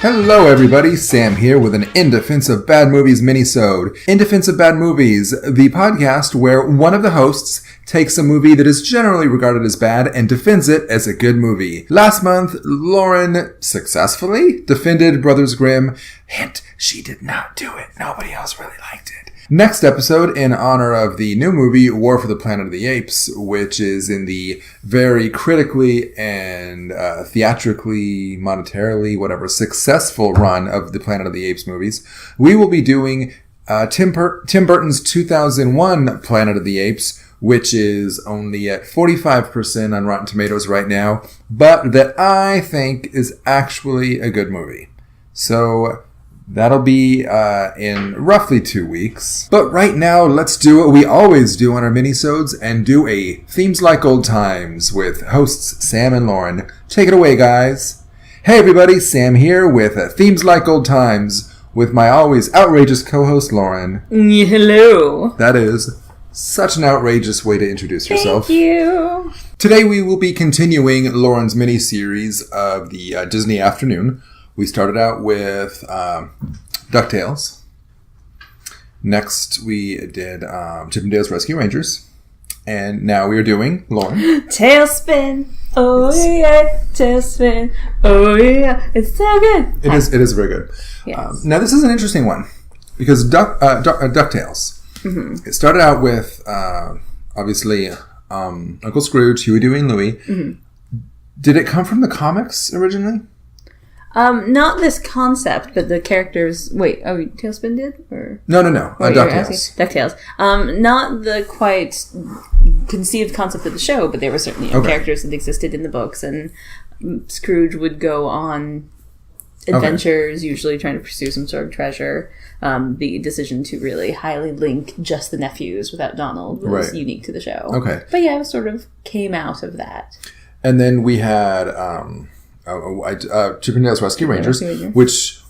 Hello everybody, Sam here with an In Defense of Bad Movies Minisode. In Defense of Bad Movies, the podcast where one of the hosts takes a movie that is generally regarded as bad and defends it as a good movie. Last month, Loren successfully defended Brothers Grimm. Hint, she did not do it. Nobody else really liked it. Next episode, in honor of the new movie, War for the Planet of the Apes, which is in the very critically and theatrically, monetarily, whatever, successful run of the Planet of the Apes movies, we will be doing Tim Burton's 2001 Planet of the Apes, which is only at 45% on Rotten Tomatoes right now, but that I think is actually a good movie. So that'll be in roughly 2 weeks. But right now, let's do what we always do on our minisodes and do a Themes Like Old Times with hosts Sam and Loren. Take it away, guys. Hey everybody, Sam here with Themes Like Old Times with my always outrageous co-host Loren. Hello. That is such an outrageous way to introduce yourself. Thank you. Today we will be continuing Loren's mini-series of the Disney Afternoon. We started out with DuckTales. Next, we did Chip 'n Dale's Rescue Rangers. And now we are doing, Loren. TaleSpin. Oh yeah, TaleSpin. Oh yeah, it's so good. It is very good. Yes. Now this is an interesting one. Because DuckTales. Mm-hmm. It started out with, obviously, Uncle Scrooge, Huey, Dewey, and Louie. Mm-hmm. Did it come from the comics originally? Not this concept, but the characters. Wait, TaleSpin did? Or No. DuckTales. DuckTales. Not the quite conceived concept of the show, but there were certainly characters that existed in the books, and Scrooge would go on adventures, usually trying to pursue some sort of treasure. The decision to really highly link just the nephews without Donald was unique to the show. Okay. But yeah, it sort of came out of that. And then we had Chip 'n Dale's Rescue Rangers, which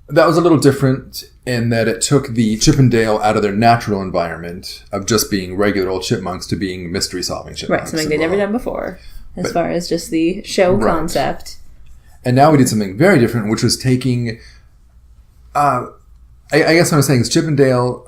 that was a little different in that it took the Chip 'n Dale out of their natural environment of just being regular old chipmunks to being mystery-solving chipmunks. Right, something they'd never done before, as far as just the show concept. And now we did something very different, which was taking... I guess what I'm saying is Chip 'n Dale...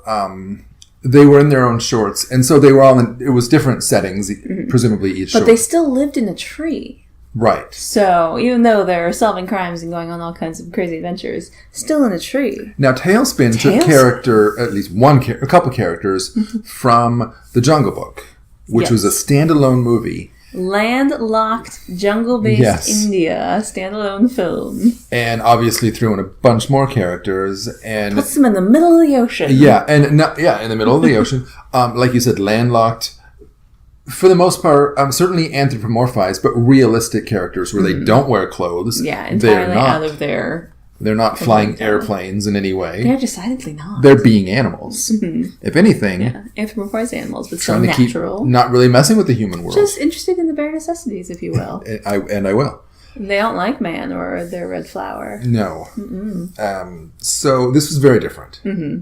they were in their own shorts, and so they were all in... It was different settings, presumably each short. But they still lived in a tree. Right. So, even though they're solving crimes and going on all kinds of crazy adventures, still in a tree. Now, TaleSpin took at least a couple characters from The Jungle Book, which was a standalone movie. Landlocked, jungle-based India, standalone film. And obviously threw in a bunch more characters. And puts them in the middle of the ocean. Yeah, in the middle of the ocean. Like you said, landlocked. For the most part, certainly anthropomorphized, but realistic characters where they don't wear clothes. Yeah, entirely out of their... They're not flying airplanes in any way. They're decidedly not. They're being animals. Mm-hmm. If anything... Yeah, anthropomorphized animals, but still natural. Not really messing with the human world. Just interested in the bare necessities, if you will. I will. They don't like man or their red flower. No. So this was very different. Mm-hmm.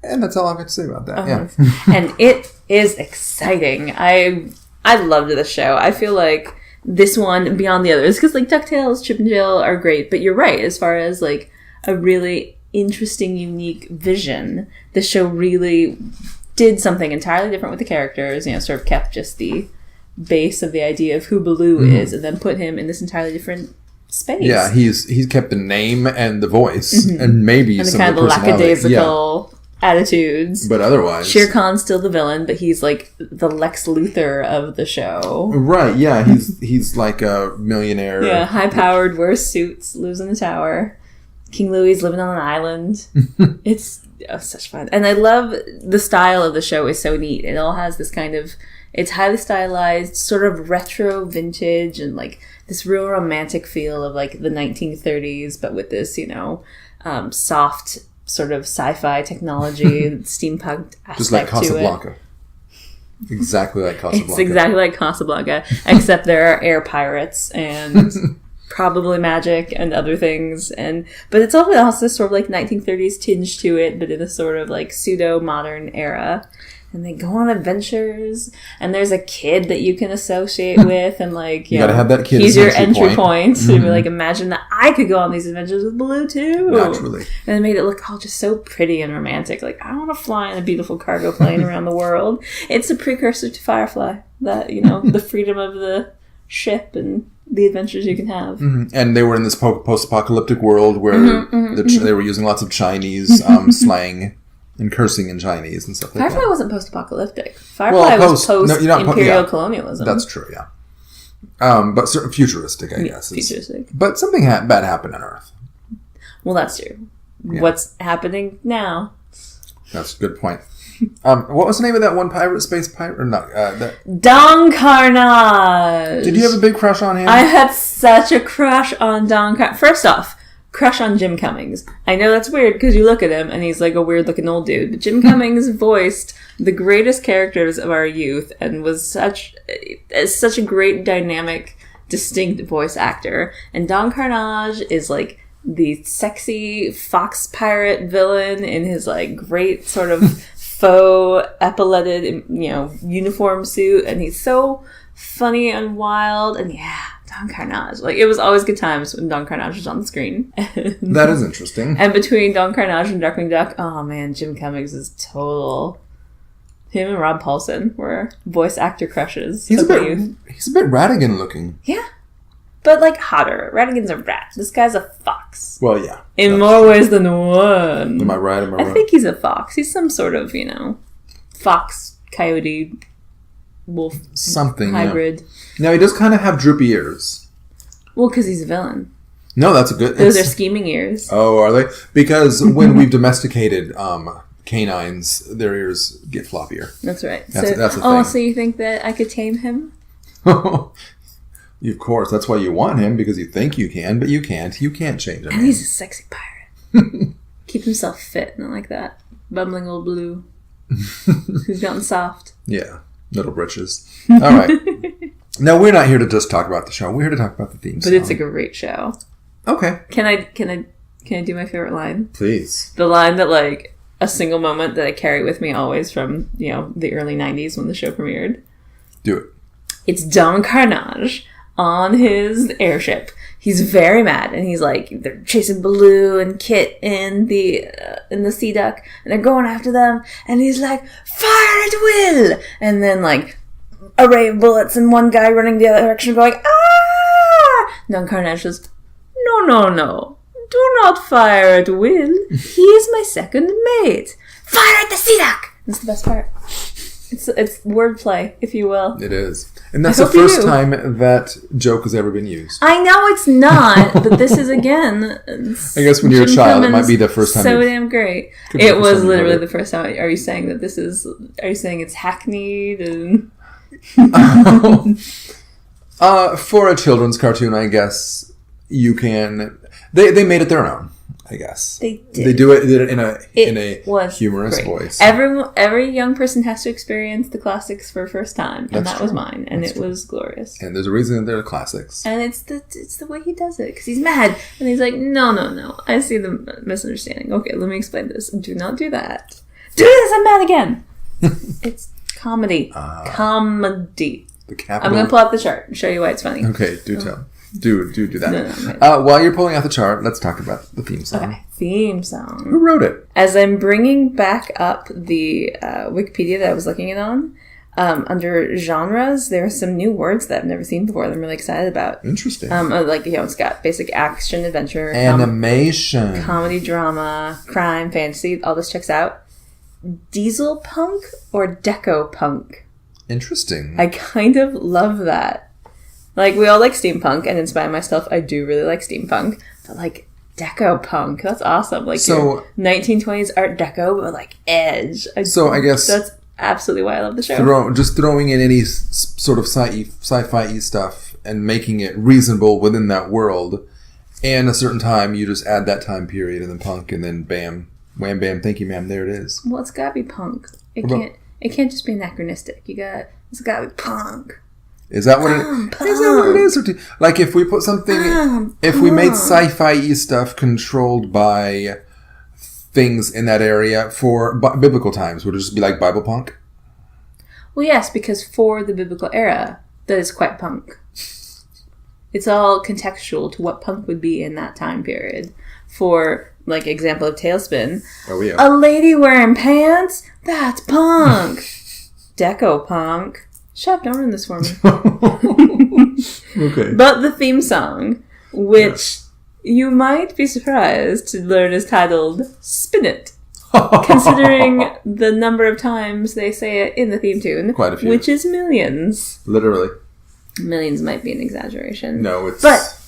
And that's all I've got to say about that. Yeah. And it is exciting. I loved this show. I feel like this one, beyond the others, because like DuckTales, Chip 'n Dale are great, but you're right, as far as like a really interesting, unique vision, the show really did something entirely different with the characters, sort of kept just the base of the idea of who Baloo is, and then put him in this entirely different space. Yeah, he's kept the name and the voice, and maybe and some kind of the lackadaisical attitudes. But otherwise... Shere Khan's still the villain, but he's like the Lex Luthor of the show. Right, yeah. He's like a millionaire. Yeah, high-powered, wears suits, lives in a tower. King Louie's living on an island. It's such fun. And I love the style of the show is so neat. It all has this kind of... It's highly stylized, sort of retro vintage, and like this real romantic feel of like the 1930s, but with this, soft... sort of sci-fi technology, steampunk aspect just like Casablanca. To it. Exactly like Casablanca. It's exactly like Casablanca, except there are air pirates and probably magic and other things. But it's also sort of like 1930s tinge to it, but in a sort of like pseudo-modern era. And they go on adventures, and there's a kid that you can associate with, and like you gotta have that kid. He's your entry point. So you're like, imagine that I could go on these adventures with Baloo too. Naturally. And it made it look all just so pretty and romantic. Like, I want to fly in a beautiful cargo plane around the world. It's a precursor to Firefly. That, the freedom of the ship and the adventures you can have. And they were in this post-apocalyptic world where they were using lots of Chinese slang. And cursing in Chinese and stuff like Firefly that. wasn't post-apocalyptic. Firefly was post-imperial colonialism. That's true, yeah. But futuristic, I guess. Futuristic. But something bad happened on Earth. Well, that's true. Yeah. What's happening now? That's a good point. What was the name of that one space pirate? Or not, Don Carnage! Did you have a big crush on him? I had such a crush on Don Carnage. First off, crush on Jim Cummings. I know that's weird because you look at him and he's like a weird looking old dude. But Jim Cummings voiced the greatest characters of our youth and was such a great, dynamic, distinct voice actor. And Don Carnage is like the sexy fox pirate villain in his like great sort of faux epauletted, uniform suit. And he's so funny and wild. And yeah. Don Carnage. Like, it was always good times when Don Carnage was on the screen. That is interesting. And between Don Carnage and Darkwing Duck, oh man, Jim Cummings is total. Him and Rob Paulson were voice actor crushes. He's a bit Ratigan looking. Yeah. But, like, hotter. Ratigan's a rat. This guy's a fox. Well, yeah. In more ways than one. Am I right? I think he's a fox. He's some sort of, fox, coyote, wolf something hybrid. Yeah. Now he does kind of have droopy ears. Well, because he's a villain. No, that's a good. Those are scheming ears. Oh, are they? Because when we've domesticated canines, their ears get floppier. That's right. That's a thing. Oh, so you think that I could tame him? Of course, that's why you want him, because you think you can, but you can't. You can't change him. And he's a sexy pirate. Keep himself fit, not like that bumbling old Blue who's gotten soft. Yeah. Little britches. All right. Now, we're not here to just talk about the show. We're here to talk about the theme song. But it's a great show. Okay. Can I do my favorite line? Please. The line that, like, a single moment that I carry with me always from, the early 90s when the show premiered. Do it. It's Don Carnage on his airship. He's very mad, and he's like, they're chasing Baloo and Kit in the Sea Duck, and they're going after them, and he's like, fire at will! And then, like, array of bullets, and one guy running the other direction going, ah! Don Carnage says, no, do not fire at will. He is my second mate. Fire at the Sea Duck! That's the best part. It's wordplay, if you will. It is. And that's the first time that joke has ever been used. I know it's not, but this is, again... I guess when you're a child, it might be the first time. So damn great. It was literally the first time. Are you saying that this is... Are you saying it's hackneyed and... For a children's cartoon, I guess you can... They made it their own. I guess they did. They did it in a humorous voice. Every young person has to experience the classics for the first time, and that was mine, and it was glorious. And there's a reason that they're classics. And it's the way he does it, because he's mad, and he's like, no, I see the misunderstanding. Okay, let me explain this. Do not do that. Do this. I'm mad again. It's comedy. Comedy. I'm going to pull out the chart and show you why it's funny. Okay, do tell. Do that. No, while you're pulling out the chart, let's talk about the theme song. Okay, theme song. Who wrote it? As I'm bringing back up the Wikipedia that I was looking at under genres, there are some new words that I've never seen before that I'm really excited about. Interesting. It's got basic action, adventure, animation, comedy, drama, crime, fantasy. All this checks out. Diesel punk or deco punk? Interesting. I kind of love that. Like, we all like steampunk, and in spite of myself, I do really like steampunk. But, like, deco punk, that's awesome. Like, so 1920s Art Deco, but, like, edge. I guess... That's absolutely why I love the show. Just throwing in any sort of sci-fi stuff and making it reasonable within that world. And a certain time, you just add that time period, and then punk, and then bam, wham, bam, thank you, ma'am, there it is. Well, it's gotta be punk. It can't just be anachronistic. It's gotta be punk. Is that what it is? Like, if we put something... if we made sci-fi stuff controlled by things in that area for biblical times, would it just be like Bible punk? Well, yes, because for the biblical era, that is quite punk. It's all contextual to what punk would be in that time period. For, like, example of TaleSpin, a lady wearing pants? That's punk! Deco punk. Shut up, don't run this for me. Okay. But the theme song, which you might be surprised to learn is titled Spin It. Considering the number of times they say it in the theme tune. Quite a few. Which is millions. Literally. Millions might be an exaggeration. No, it's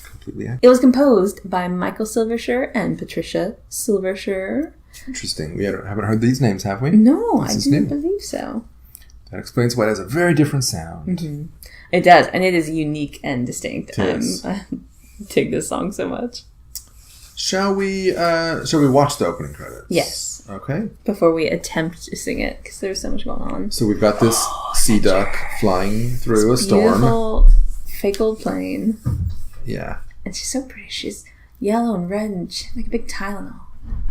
completely accurate. It was composed by Michael Silversher and Patricia Silversher. Interesting. We haven't heard these names, have we? No, I didn't believe so. That explains why it has a very different sound. Mm-hmm. It does, and it is unique and distinct. Yes. I dig this song so much. Shall we watch the opening credits? Yes. Okay. Before we attempt to sing it, because there's so much going on. So we've got this sea duck flying through a storm. Beautiful, fake old plane. Yeah. And she's so pretty. She's yellow and red and she's like a big Tylenol.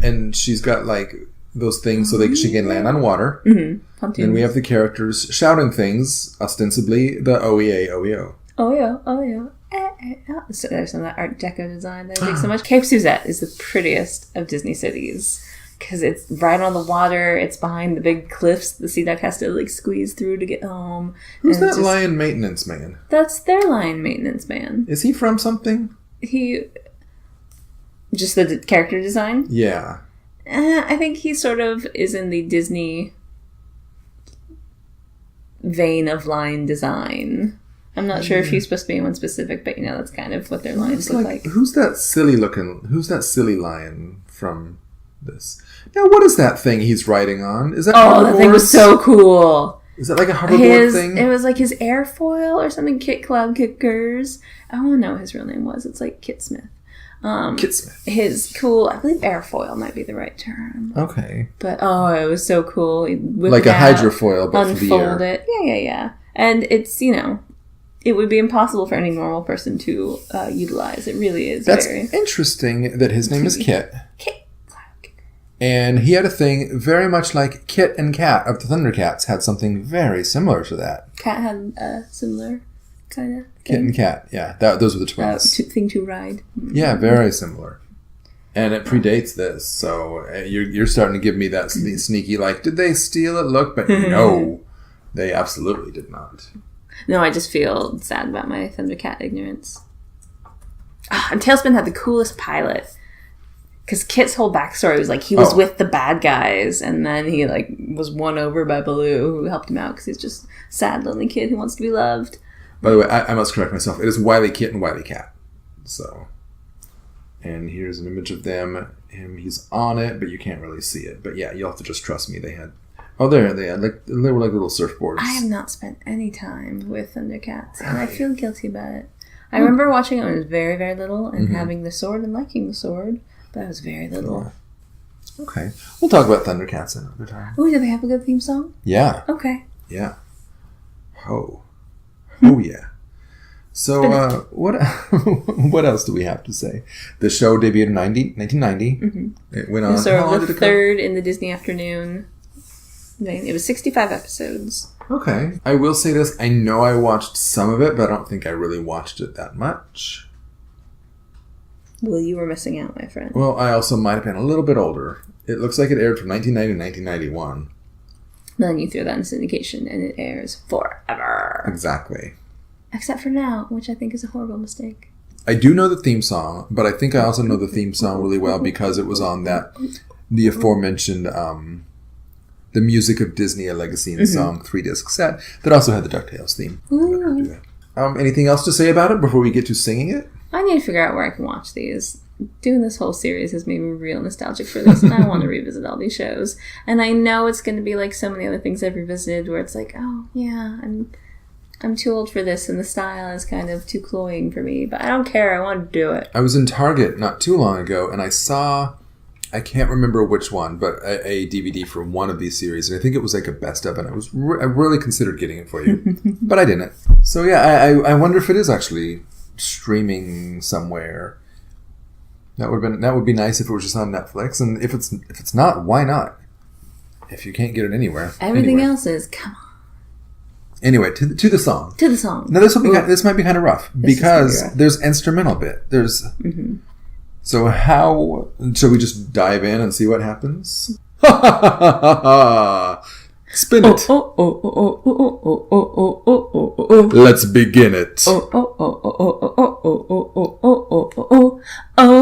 And she's got like those things so she can land on water. Mm-hmm. Then we have the characters shouting things, ostensibly the OEA, OEO. Oh yeah, oh yeah. So there's some of that Art Deco design that I like so much. Cape Suzette is the prettiest of Disney cities because it's right on the water. It's behind the big cliffs the sea duck has to like squeeze through to get home. Who's that lion maintenance man? That's their lion maintenance man. Is he from something? Just the character design? Yeah. I think he sort of is in the Disney vein of line design. I'm not sure if he's supposed to be one specific, but that's kind of what their lines look like. Who's that silly lion from this? Now, what is that thing he's riding on? Is that that thing was so cool. Is that like a hoverboard thing? It was like his airfoil or something. Kit Cloud Kickers. I don't know what his real name was. It's like Kit Smith. Kit Smith. His cool, I believe airfoil might be the right term. Okay. But, it was so cool. Like a hydrofoil, but for the air. Unfold it. Yeah. And it's, it would be impossible for any normal person to utilize. It really is. That's interesting that his name is Kit. Kit. And he had a thing very much like Kit and Kat of the Thundercats had something very similar to that. Kat had a similar kind of thing. Kit and Kat, yeah. Those were the twins. Thing to ride. Yeah, very similar. And it predates this, so you're starting to give me that sneaky, like, did they steal it look? But no, they absolutely did not. No, I just feel sad about my Thundercat ignorance. And TaleSpin had the coolest pilot. Because Kit's whole backstory was like he was with the bad guys, and then he like was won over by Baloo, who helped him out because he's just a sad, lonely kid who wants to be loved. By the way, I must correct myself. It is Wily Kit and Wily Cat. So, and here's an image of them. He's on it, but you can't really see it. But yeah, you'll have to just trust me. They had they were like little surfboards. I have not spent any time with Thundercats, and I feel guilty about it. I remember watching it when I was very, very little and having the sword and liking the sword. That was very little. Okay. We'll talk about Thundercats another time. Oh, do they have a good theme song? Yeah. Okay. Yeah. Oh yeah. So, what else do we have to say? The show debuted in 1990. Mm-hmm. It went on. So the third in the Disney afternoon. It was 65 episodes. Okay. I will say this. I know I watched some of it, but I don't think I really watched it that much. Well, you were missing out, my friend. Well, I also might have been a little bit older. It looks like it aired from 1990 to 1991. Then you throw that in syndication, and it airs forever. Exactly. Except for now, which I think is a horrible mistake. I do know the theme song, but I think I also know the theme song really well because it was on the aforementioned, The Music of Disney, a Legacy and Song 3-disc set that also had the DuckTales theme. Anything else to say about it before we get to singing it? I need to figure out where I can watch these. Doing this whole series has made me real nostalgic for this, and I want to revisit all these shows. And I know it's going to be like so many other things I've revisited where it's like, oh, yeah, I'm too old for this, and the style is kind of too cloying for me. But I don't care. I want to do it. I was in Target not too long ago, and I saw, I can't remember which one, but a DVD for one of these series, and I think it was like a best of, and I really considered getting it for you, but I didn't. So yeah, I wonder if it is actually streaming somewhere. That would be nice if it was just on Netflix, and if it's not, why not? If you can't get it anywhere, everything else is come on. Anyway, to the song. To the song. Now this might be kind of rough because there's instrumental bit. There's so how shall we just dive in and see what happens? Spin it. Let's begin it. Oh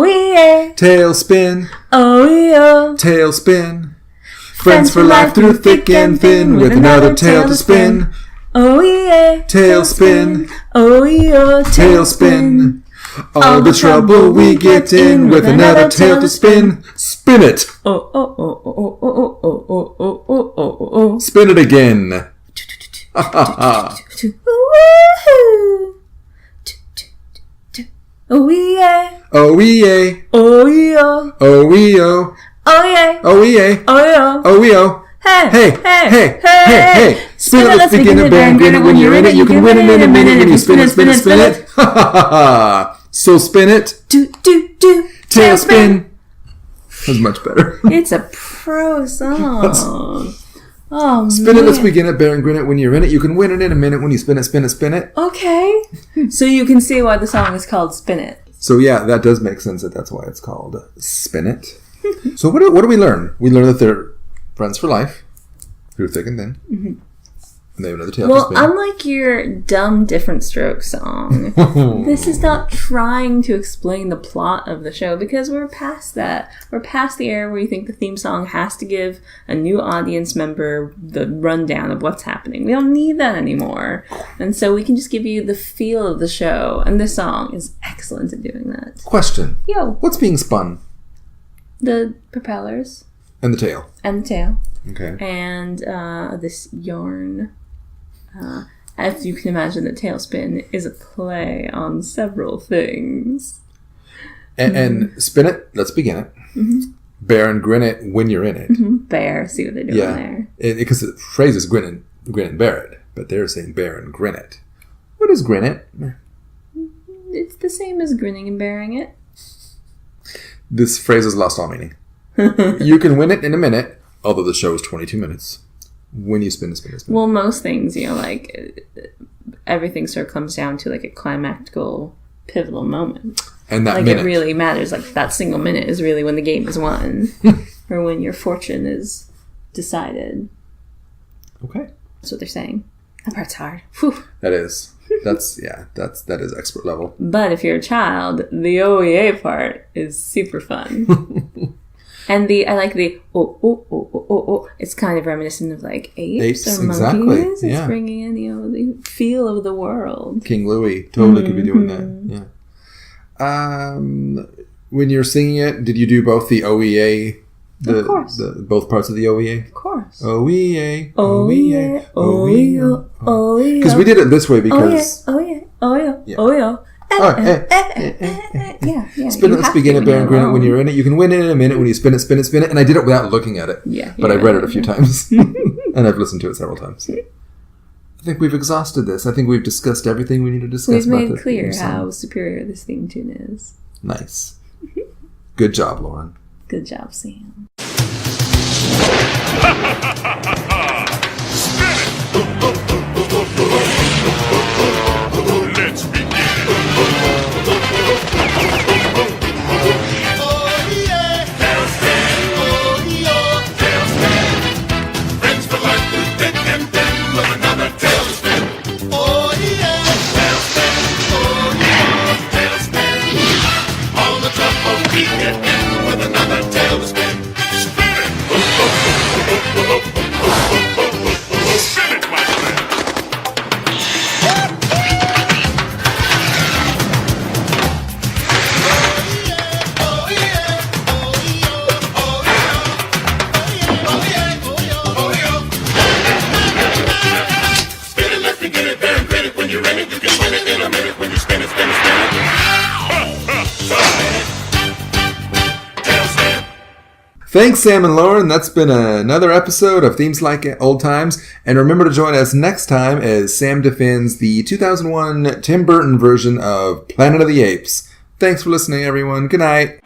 yeah. TaleSpin. Oh yeah. TaleSpin. Friends for life through thick and thin with another tale to spin. Oh yeah. TaleSpin. Oh yeah. TaleSpin. All the trouble we get in with another tale to spin. Spin it. Spin it again. Oh yeah. Oh yeah. Oh yeah. Oh we oh. Oh yeah. Oh yeah. Oh yeah. Oh we oh. Hey, hey. Spin it, let's begin it, bang, grin it. When you're in it, you can win it in a minute. When you spin it. Ha ha ha. So spin it. TaleSpin. That was much better. It's a pro song. Oh, spin it, let's begin it, bear and grin it. When you're in it, you can win it in a minute. When you spin it. Okay. So you can see why the song is called Spin It. So yeah, that does make sense that that's why it's called Spin It. So what do we learn? We learn that they're friends for life, through thick and thin. And they have another tale to spin. Unlike your dumb Different Strokes song, this is not trying to explain the plot of the show because we're past that. We're past the era where you think the theme song has to give a new audience member the rundown of what's happening. We don't need that anymore. And so we can just give you the feel of the show. And this song is excellent at doing that. Question. Yo. What's being spun? The propellers. And the tail. And the tail. Okay. And this yarn. As you can imagine, the TaleSpin is a play on several things. And spin it, let's begin it. Bear and grin it when you're in it. Bear, see what they're doing there. Because the phrase is grin and bear it, but they're saying bear and grin it. What is grin it? It's the same as grinning and bearing it. This phrase has lost all meaning. You can win it in a minute, although the show is 22 minutes. When you spin. Well, most things, like, everything sort of comes down to, like, a climactical, pivotal moment. And that like, minute. It really matters. Like, that single minute is really when the game is won. Or when your fortune is decided. Okay. That's what they're saying. That part's hard. Whew. That is. That is expert level. But if you're a child, the OEA part is super fun. And I like the oh. It's kind of reminiscent of like apes or monkeys. Exactly. It's bringing in the feel of the world. King Louis totally could be doing that. Yeah. When you're singing it, did you do both the OEA? Of course. Both parts of the OEA? Of course. OEA. OEA. Because we did it this way because... Oh yeah. Yeah. Spin it, let's begin it, bear and grin it. When you're in it, you can win it in a minute. When you spin it. And I did it without looking at it. Yeah. But I read it a few times. And I've listened to it several times. I think we've exhausted this. I think we've discussed everything we need to discuss. We've made clear how superior this theme tune is. Nice. Good job, Loren. Good job, Sam. Let's begin. Friends for life through thick and thin with another tale to spin. Oh yeah, TaleSpin. All the trouble we get in with another tale to spin. Spin it. Spin it, my friend. You're in it, you can win it in a minute when you spin it. Thanks, Sam and Loren. That's been another episode of Themes Like Old Times. And remember to join us next time as Sam defends the 2001 Tim Burton version of Planet of the Apes. Thanks for listening, everyone. Good night.